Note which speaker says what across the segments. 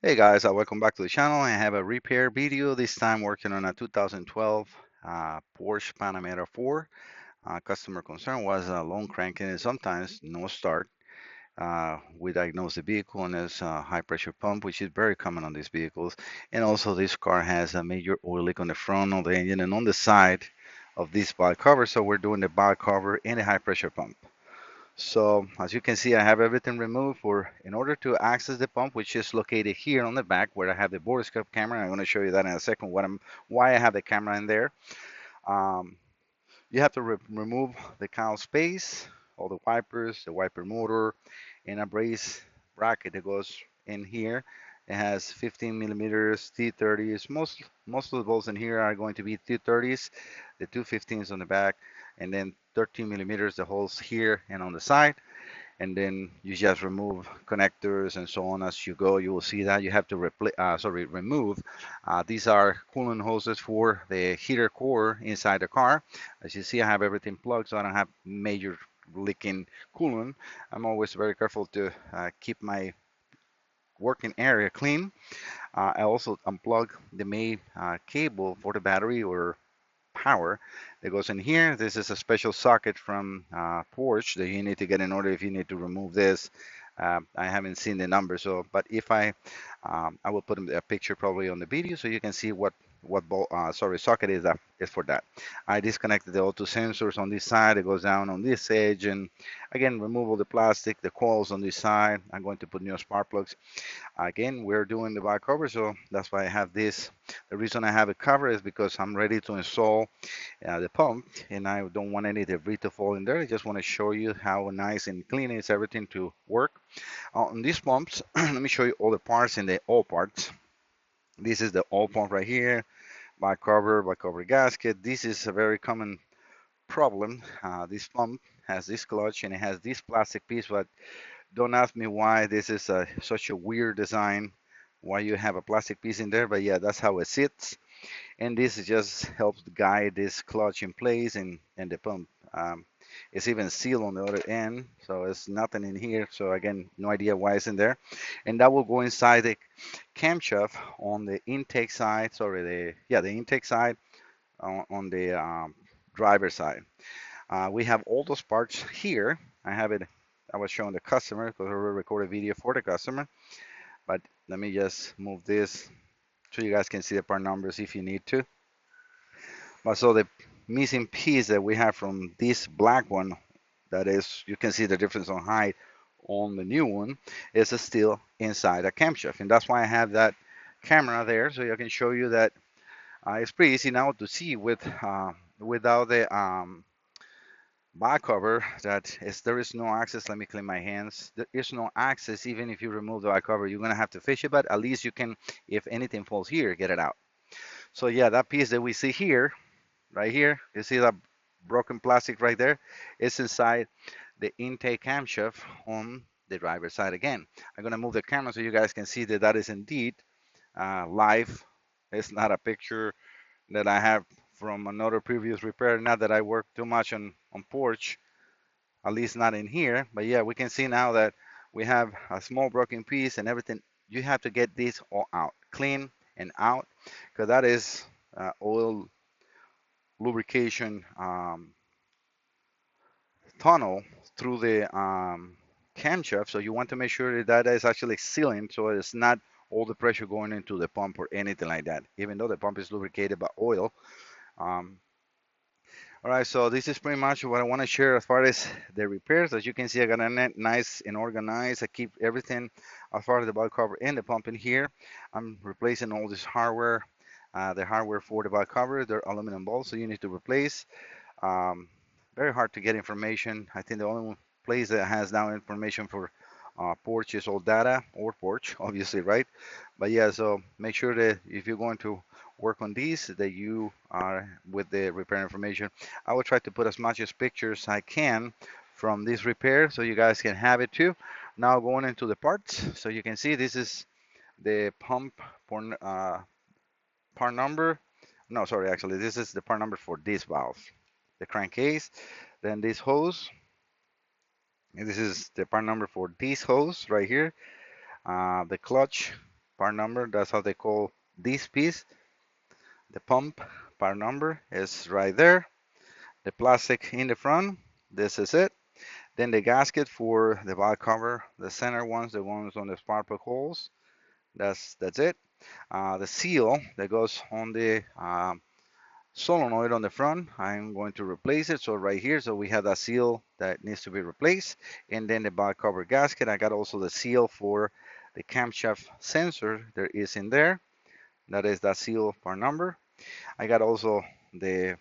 Speaker 1: Hey guys, welcome back to the channel. I have a repair video, this time working on a 2012 Porsche Panamera 4. Customer concern was long cranking and sometimes no start. We diagnosed the vehicle and there's a high pressure pump, which is very common on these vehicles. And also this car has a major oil leak on the front of the engine and on the side of this valve cover. So we're doing the valve cover and the high pressure pump. So as you can see, I have everything removed for in order to access the pump, which is located here on the back where I have the borescope camera. I'm going to show you that in a second. Why I have the camera in there. Um, you have to remove the cowl space, all the wipers, the wiper motor, and a brace bracket that goes in here. It has 15 millimeters T30s. Most of the bolts in here are going to be T30s, the 215s on the back, and then 13 millimeters the holes here and on the side, and then you just remove connectors and so on as you go. You will see that you have to remove. These are coolant hoses for the heater core inside the car. As you see, I have everything plugged, so I don't have major leaking coolant. I'm always very careful to keep my working area clean. I also unplug the main cable for the battery or power that goes in here. This is a special socket from Porsche that you need to get in order if you need to remove this. I haven't seen the number, so but if I will put a picture probably on the video so you can see what socket is for that. I disconnected the O2 sensors on this side. It goes down on this edge, and again remove all the plastic, the coils on this side. I'm going to put new spark plugs. Again, we're doing the back cover, so that's why I have this. The reason I have it covered is because I'm ready to install the pump, and I don't want any debris to fall in there. I just want to show you how nice and clean is everything to work. On these pumps, let me show you all the parts and the all parts. This is the oil pump right here, back cover gasket. This is a very common problem. This pump has this clutch and it has this plastic piece, but don't ask me why this is such a weird design, why you have a plastic piece in there, but yeah, that's how it sits. And this just helps guide this clutch in place and the pump. It's even sealed on the other end, so it's nothing in here. So again, no idea why it's in there. And that will go inside the camshaft on the intake side. Sorry, the intake side on the driver side. We have all those parts here. I have it. I was showing the customer because I recorded a video for the customer. But let me just move this so you guys can see the part numbers if you need to. But so the missing piece that we have from this black one, that is, you can see the difference on height on the new one, is still inside a camshaft. And that's why I have that camera there so I can show you that it's pretty easy now to see without the back cover that is there is no access. Let me clean my hands. There is no access even if you remove the back cover. You're gonna have to fish it, but at least you can, if anything falls here, get it out. So yeah, that piece that we see here, right here, you see that broken plastic right there, is inside the intake camshaft on the driver's side again. I'm gonna move the camera so you guys can see that that is indeed live. It's not a picture that I have from another previous repair. Not that I work too much on Porsche, at least not in here. But yeah, we can see now that we have a small broken piece and everything. You have to get this all out, clean and out, because that is oil lubrication tunnel through the camshaft. So you want to make sure that that is actually sealing, so it's not all the pressure going into the pump or anything like that. Even though the pump is lubricated by oil. Um, All right, so this is pretty much what I want to share as far as the repairs. As you can see, I got a nice and organized. I keep everything as far as the valve cover and the pump in here. I'm replacing all this hardware, the hardware for the valve cover. They're aluminum bolts, so you need to replace. Um, Very hard to get information. I think the only place that has now information for Porsche is all data or Porsche, obviously, right? But yeah, so make sure that if you're going to work on these, that you are with the repair information. I will try to put as much as pictures I can from this repair so you guys can have it too. Now going into the parts, so you can see this is the pump part number. No, sorry, actually, this is the part number for this valve, the crankcase. Then this hose, and this is the part number for this hose right here. The clutch. part number. That's how they call this piece. The pump part number is right there. The plastic in the front, this is it. Then the gasket for the valve cover, the center ones, the ones on the spark plug holes. That's it. The seal that goes on the solenoid on the front, I'm going to replace it. So right here, so we have that seal that needs to be replaced, and then the valve cover gasket. I got also the seal for the camshaft sensor there is in there. That is that seal part number. I got also the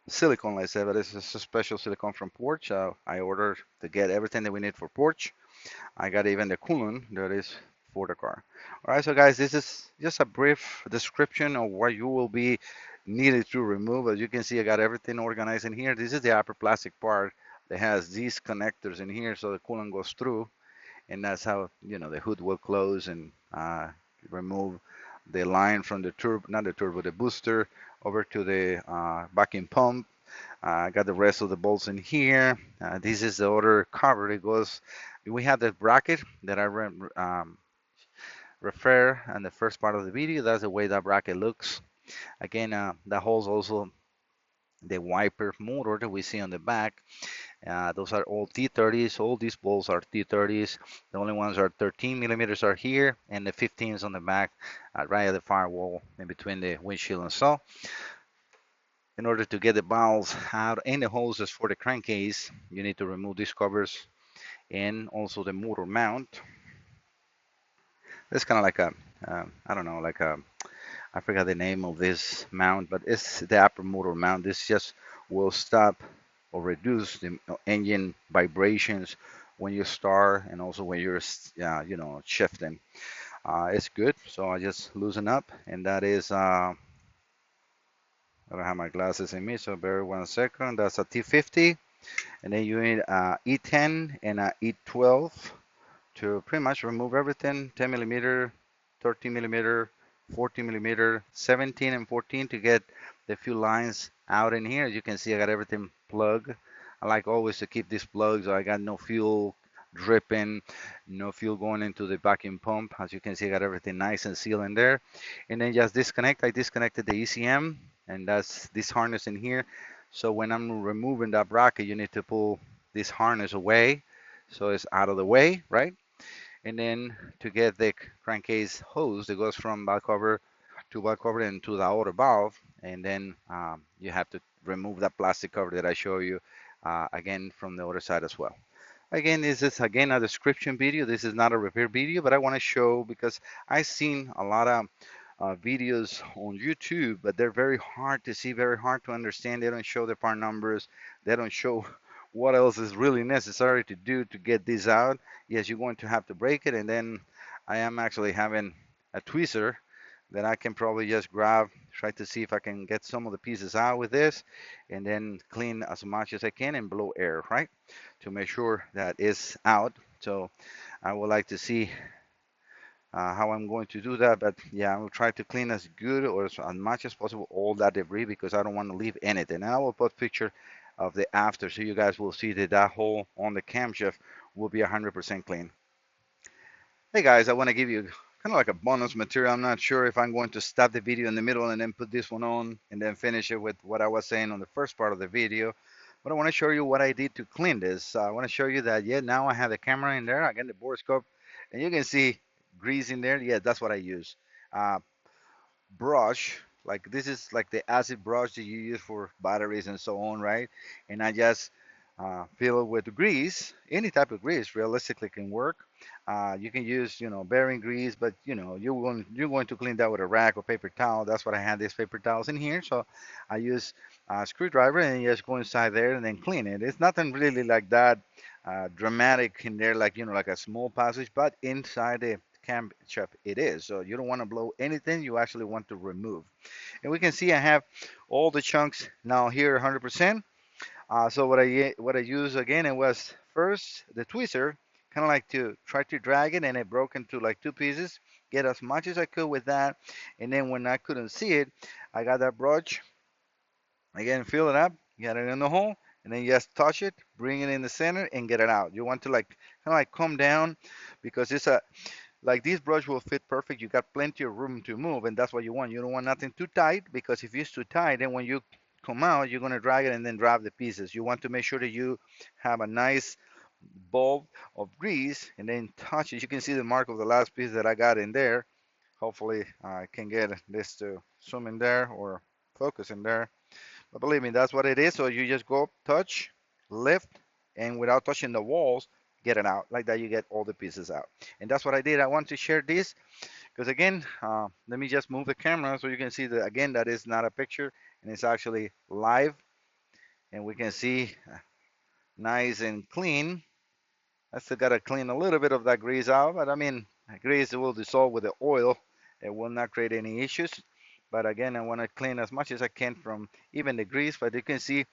Speaker 1: silicone, like I said, but this is a special silicone from Porsche. I ordered to get everything that we need for Porsche. I got even the coolant that is for the car. All right, so guys, this is just a brief description of what you will be needed to remove. As you can see, I got everything organized in here. This is the upper plastic part that has these connectors in here, so the coolant goes through, and that's how the hood will close and remove the line from the turbo, not the turbo, the booster over to the backing pump. I got the rest of the bolts in here. This is the other cover. It goes. We have the bracket that I refer in the first part of the video. That's the way that bracket looks. Again, that holds also the wiper motor that we see on the back. Those are all T30s. All these bolts are T30s. The only ones are 13 millimeters are here, and the 15s on the back, right at the firewall in between the windshield and so. In order to get the valves out and the hoses for the crankcase, you need to remove these covers and also the motor mount. It's kind of like a, I don't know, like a, I forgot the name of this mount, but it's the upper motor mount. This just will stop or reduce the engine vibrations when you start and also when you're, shifting. It's good. So I just loosen up, and that is, I don't have my glasses in me, so bear 1 second. That's a T50. And then you need a E10 and a E12 to pretty much remove everything. 10 millimeter, 13 millimeter, 14 millimeter, 17 and 14 to get the few lines out in here. As you can see, I got everything plugged. I like always to keep these plugged so I got no fuel dripping, no fuel going into the vacuum pump. As you can see, I got everything nice and sealed in there. And then just disconnect. I disconnected the ECM, and that's this harness in here. So when I'm removing that bracket, you need to pull this harness away so it's out of the way, right? And then to get the crankcase hose that goes from valve cover to valve cover and to the outer valve, and then you have to remove that plastic cover that I show you again from the other side as well. Again, this is again a description video. This is not a repair video, but I want to show because I've seen a lot of videos on YouTube, but they're very hard to see, very hard to understand. They don't show the part numbers. They don't show what else is really necessary to do to get this out. Yes, you're going to have to break it, and then I am actually having a tweezer that I can probably just grab, try to see if I can get some of the pieces out with this, and then clean as much as I can and blow air, right? To make sure that it's out. So I would like to see how I'm going to do that. But yeah, I will try to clean as good or as much as possible all that debris because I don't want to leave anything. And I will put picture of the after so you guys will see that that hole on the camshaft will be 100% clean. Hey guys, I want to give you kind of like a bonus material. I'm not sure if I'm going to stop the video in the middle and then put this one on and then finish it with what I was saying on the first part of the video. But I want to show you what I did to clean this. I want to show you that, yeah, now I have the camera in there. I got the borescope, and you can see grease in there. Yeah, that's what I use. Uh, Brush, like this is like the acid brush that you use for batteries and so on, right? And I just fill it with grease. Any type of grease realistically can work. You can use, bearing grease, but you're going to clean that with a rag or paper towel. That's what I had these paper towels in here. So I use a screwdriver and just go inside there and then clean it. It's nothing really like that dramatic in there, like like a small passage, but inside the camshaft it is. So you don't want to blow anything. You actually want to remove. And we can see I have all the chunks now here 100%. So what I used again, it was first the tweezer, kind of like to try to drag it, and it broke into like two pieces. Get as much as I could with that, and then when I couldn't see it, I got that brush again, fill it up, get it in the hole, and then you just touch it, bring it in the center, and get it out. You want to like kind of like come down because it's a Like this brush will fit perfect. You got plenty of room to move, and that's what you want. You don't want nothing too tight, because if it's too tight, then when you come out, you're gonna drag it and then drop the pieces. You want to make sure that you have a nice bulb of grease, and then touch it. You can see the mark of the last piece that I got in there. Hopefully, I can get this to zoom in there or focus in there. But believe me, that's what it is. So you just go touch, lift, and without touching the walls, get it out. Like that, you get all the pieces out. And that's what I did. I want to share this because again, let me just move the camera so you can see that again, that is not a picture and it's actually live, and we can see nice and clean. I still gotta clean a little bit of that grease out, but I mean, grease will dissolve with the oil. It will not create any issues. But again, I want to clean as much as I can from even the grease. But you can see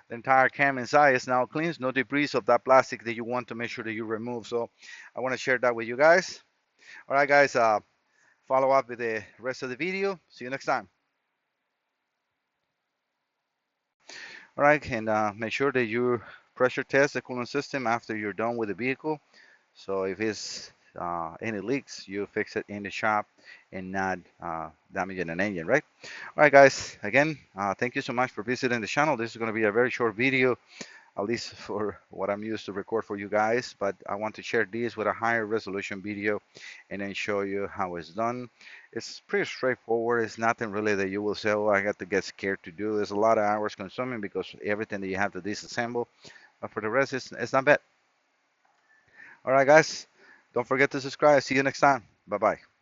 Speaker 1: the entire cam inside is now clean. No debris of that plastic that you want to make sure that you remove. So I want to share that with you guys. All right, guys, follow up with the rest of the video. See you next time. All right, and make sure that you pressure test the coolant system after you're done with the vehicle. So if it's any leaks, you fix it in the shop and not damaging an engine, right? All right, guys. Again, thank you so much for visiting the channel. This is going to be a very short video, at least for what I'm used to record for you guys. But I want to share this with a higher resolution video and then show you how it's done. It's pretty straightforward. It's nothing really that you will say, oh, I got to get scared to do. There's a lot of hours consuming because everything that you have to disassemble. But for the rest, it's not bad. All right, guys. Don't forget to subscribe. See you next time. Bye bye.